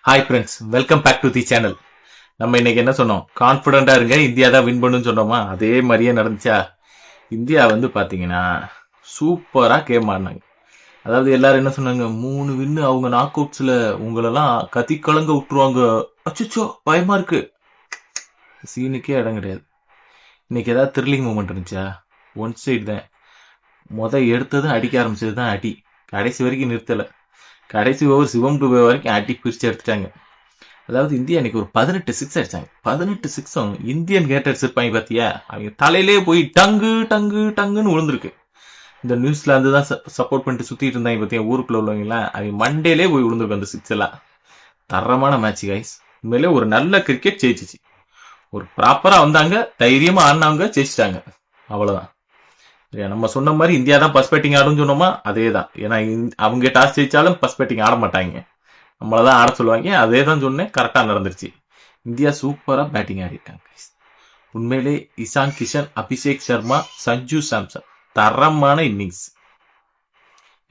Hi friends, welcome back to the channel. நம்ம இன்னைக்கு என்ன சொன்னோம்? கான்ஃபிடண்டா இருங்க, இந்தியா தான் வின் பண்ணுன்னு சொன்னோமா? அதே மாதிரியே நடந்துச்சா? இந்தியா வந்து பாத்தீங்கன்னா சூப்பரா கேம் ஆடினாங்க. அதாவது எல்லாரும் என்ன சொன்னாங்க, 3 வின்னு அவங்க நாக் அவுட்ஸ்ல உங்களெல்லாம் கத்தி கலங்க விட்டுருவாங்க. அச்சோ, பயமா இருக்கு. சீனுக்கே இடம் கிடையாது. இன்னைக்கு ஏதாவது த்ரில்லிங் மூமெண்ட் இருந்துச்சா? ஒன் சைடு தான். எடுத்ததும் அடிக்க ஆரம்பிச்சது தான் அடி. கடைசி வரைக்கும் நிறுத்தல. கடைசி ஓவர் சிவம் டுபே வரைக்கும் அடி பிரிச்சு எடுத்துட்டாங்க. அதாவது இந்தியா இன்னைக்கு ஒரு 18 6 அடிச்சாங்க. 18 6 இந்தியன் கேட்டர்ஸ் இருப்பாங்க பாத்தியா, அவங்க தலையிலே போய் டங்கு டங்கு டங்குன்னு விழுந்திருக்கு. இந்த நியூசிலாந்து தான் சப்போர்ட் பண்ணிட்டு சுத்திட்டு இருந்தாங்க பாத்தியா, ஊருக்குள்ள உள்ளவங்க அவங்க மண்டேலே போய் விழுந்திருக்கு அந்த 6 எல்லாம். தரமான மேட்ச் கைஸ். உண்மையிலே ஒரு நல்ல கிரிக்கெட் ஜெயிச்சிச்சு. ஒரு ப்ராப்பரா வந்தாங்க, தைரியமா ஆடினாங்க, ஜெயிச்சிட்டாங்க. அவ்வளவுதான். நம்ம சொன்ன மாதிரி இந்தியா தான் ஃபர்ஸ்ட் பேட்டிங் ஆடுன்னு சொன்னோமா, அதே தான். ஏன்னா அவங்க டாஸ் ஜெயிச்சாலும் ஃபர்ஸ்ட் பேட்டிங் ஆட மாட்டாங்க, நம்மளதான் ஆட சொல்லுவாங்க. அதே தான் சொன்னேன், கரெக்டா நடந்துருச்சு. இந்தியா சூப்பரா பேட்டிங் ஆடிருக்காங்க. உண்மையிலே இசான் கிஷன், அபிஷேக் சர்மா, சஞ்சு சாம்சன் தரமான இன்னிங்ஸ்.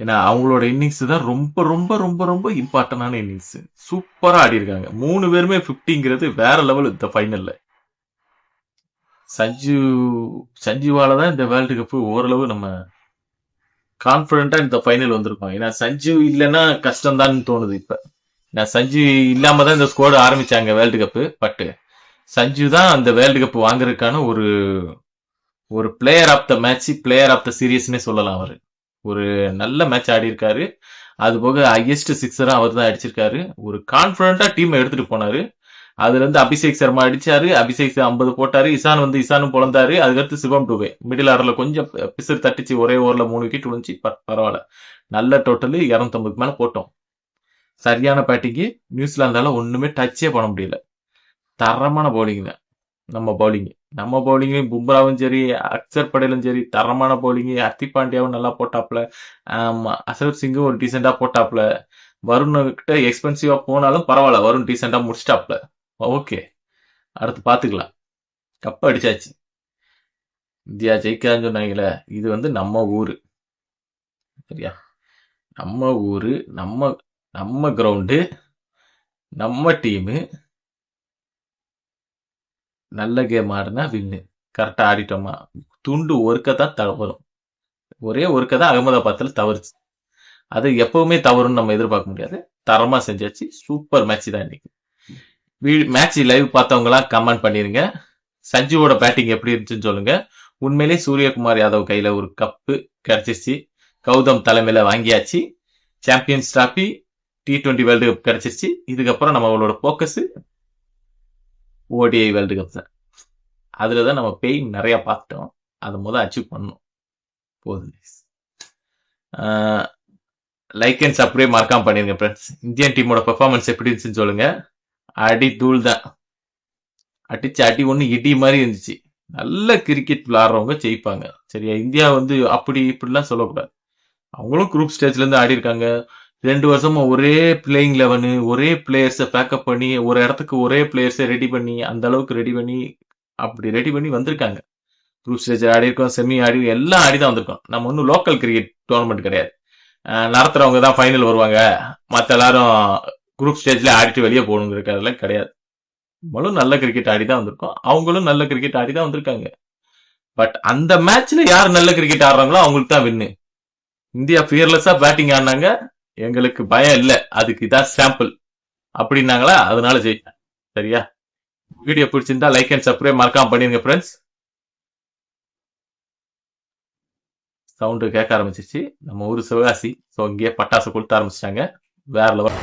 ஏன்னா அவங்களோட இன்னிங்ஸ் தான் ரொம்ப ரொம்ப ரொம்ப ரொம்ப இம்பார்ட்டன்டான இன்னிங்ஸ். சூப்பரா ஆடி இருக்காங்க. 3 பேருமே 50ங்கிறது வேற லெவல் இந்த ஃபைனல்ல. சஞ்சுவால தான் இந்த வேர்ல்டு கப் ஓரளவு நம்ம கான்பிடண்டா இந்த ஃபைனல் வந்திருக்கோம். ஏன்னா சஞ்சு இல்லைன்னா கஷ்டம் தான் தோணுது இப்ப. நான் சஞ்சு இல்லாம தான் இந்த ஸ்குவாட் ஆரம்பிச்சாங்க வேர்ல்டு கப். பட் சஞ்சு தான் அந்த வேர்ல்டு கப் வாங்குறதுக்கான ஒரு ஒரு player of the match, player of the சீரீஸ்னே சொல்லலாம். அவரு ஒரு நல்ல மேட்ச் ஆடி இருக்காரு. அது போக ஹையஸ்ட் சிக்ஸரா அவர் தான் அடிச்சிருக்காரு. ஒரு கான்பிடண்டா டீம் எடுத்துட்டு போனாரு. அதுல இருந்து அபிஷேக் சர்மா அடிச்சாரு, அபிஷேக் 50 போட்டாரு, இசானும் பொழந்தாரு. அதுக்கடுத்து சிவம் டுபே மிடில் ஆர்டர்ல கொஞ்சம் பிசர் தட்டிச்சு, ஒரே ஓவர்ல 3 விக்கெட் விழுந்துச்சு. பரவாயில்ல, நல்ல டோட்டல் 250 மேல போட்டோம். சரியான பேட்டிங்கு. நியூசிலாந்தால ஒண்ணுமே டச்சே பண்ண முடியல. தரமான பவுலிங் நம்ம பவுலிங் பும்ராவும் சரி, அக்சர் படேலும் சரி தரமான பவுலிங். ஹர்திக் பாண்டியாவும் நல்லா போட்டாப்ல. அசரத் சிங்கும் ஒரு டீசெண்டா போட்டாப்ல. வருண் கிட்ட எக்ஸ்பென்சிவா போனாலும் பரவாயில்ல, வருண் டீசெண்டா முடிச்சிட்டாப்ல. ஓகே, அடுத்து பாத்துக்கலாம். கப் அடிச்சாச்சு. இந்தியா ஜெயிக்காதுன்னு சொன்னாங்களே, இது வந்து நம்ம ஊரு. சரியா? நம்ம ஊரு, நம்ம நம்ம கிரவுண்டு, நம்ம டீமு. நல்ல கேம் ஆடுனா வின்னு. கரெக்டா ஆடிட்டோமா? துண்டு ஒருக்கத்தான் தவறும். ஒரே ஒருக்கதான் அகமதாபாத்ல தவறுச்சு. அது எப்பவுமே தவறுன்னு நம்ம எதிர்பார்க்க முடியாது. தரமா செஞ்சாச்சு. சூப்பர் மேட்ச் தான் இன்னைக்கு. மேட்ச் லைவ் பார்த்தவங்களாம் கமெண்ட் பண்ணிருங்க. சஞ்சுவோட பேட்டிங் எப்படி இருந்துச்சுன்னு சொல்லுங்க. உண்மையிலே சூரியகுமார் யாதவ் கையில ஒரு கப்பு கிடைச்சிருச்சு. கௌதம் தலைமையில வாங்கியாச்சு. Champions trophy, T20 world cup கிடைச்சிருச்சு. இதுக்கப்புறம் நம்மளோட போக்கஸ் ODI வேர்ல்டு கப் தான். அதுலதான் நம்ம பெயின் நிறைய பார்த்துட்டோம். அதை முதல் அச்சீவ் பண்ணணும். போதும். லைக் அண்ட் சப்ஸ்கிரைப் மறக்காம பண்ணிருங்க ஃப்ரெண்ட்ஸ். இந்தியன் டீமோட பெர்ஃபார்மன்ஸ் எப்படி இருந்துச்சுன்னு சொல்லுங்க. அடி தூள் தான். அடிச்சு அடி ஒண்ணு இடி மாதிரி இருந்துச்சு. நல்ல கிரிக்கெட் விளையாடுறவங்க ஜெயிப்பாங்க. சரியா? இந்தியா வந்து அப்படி இப்படிலாம் சொல்லக்கூடாது. அவங்களும் குரூப் ஸ்டேஜ்ல இருந்து ஆடி இருக்காங்க. 2 வருஷமா ஒரே பிளேயிங் 11, ஒரே பிளேயர்ஸை பேக்கப் பண்ணி, ஒரு இடத்துக்கு ஒரே பிளேயர்ஸை ரெடி பண்ணி, அந்த அளவுக்கு ரெடி பண்ணி, அப்படி ரெடி பண்ணி வந்திருக்காங்க. குரூப் ஸ்டேஜ் ஆடி இருக்கோம், செமி ஆடி, எல்லாம் ஆடி தான் வந்திருக்கோம். நம்ம ஒன்றும் லோக்கல் கிரிக்கெட் டோர்னமெண்ட் கிடையாது. நடத்துறவங்க தான் ஃபைனல் வருவாங்க, மற்ற எல்லாரும் குரூப் ஸ்டேஜ்ல ஆடிட்டு வெளியே போகணுங்கிறதுலாம் கிடையாது. நம்மளும் நல்ல கிரிக்கெட் ஆடி தான் வந்திருக்கோம், அவங்களும் நல்ல கிரிக்கெட் ஆடி தான் வந்திருக்காங்க. பட் அந்த மேட்ச்ல யார் நல்ல கிரிக்கெட் ஆடுறாங்களோ அவங்களுக்கு தான் வின்னு. இந்தியா ஃபியர்லெஸ்ஸா பேட்டிங் ஆடினாங்க, எங்களுக்கு பயம் இல்ல, அதுக்கு இதான் சாம்பிள் அப்படின்னாங்களா, அதனால ஜெயிச்சேன். சரியா? வீடியோ பிடிச்சிருந்தா லைக் அண்ட் சப்ஸ்கிரைப் மறக்காம பண்ணிருங்க ஃப்ரெண்ட்ஸ். சவுண்டு கேட்க ஆரம்பிச்சிச்சு. நம்ம ஊர் சிவகாசி, ஸோ இங்கேயே பட்டாசு கொளுத்த ஆரம்பிச்சிட்டாங்க. வேற லெவல்.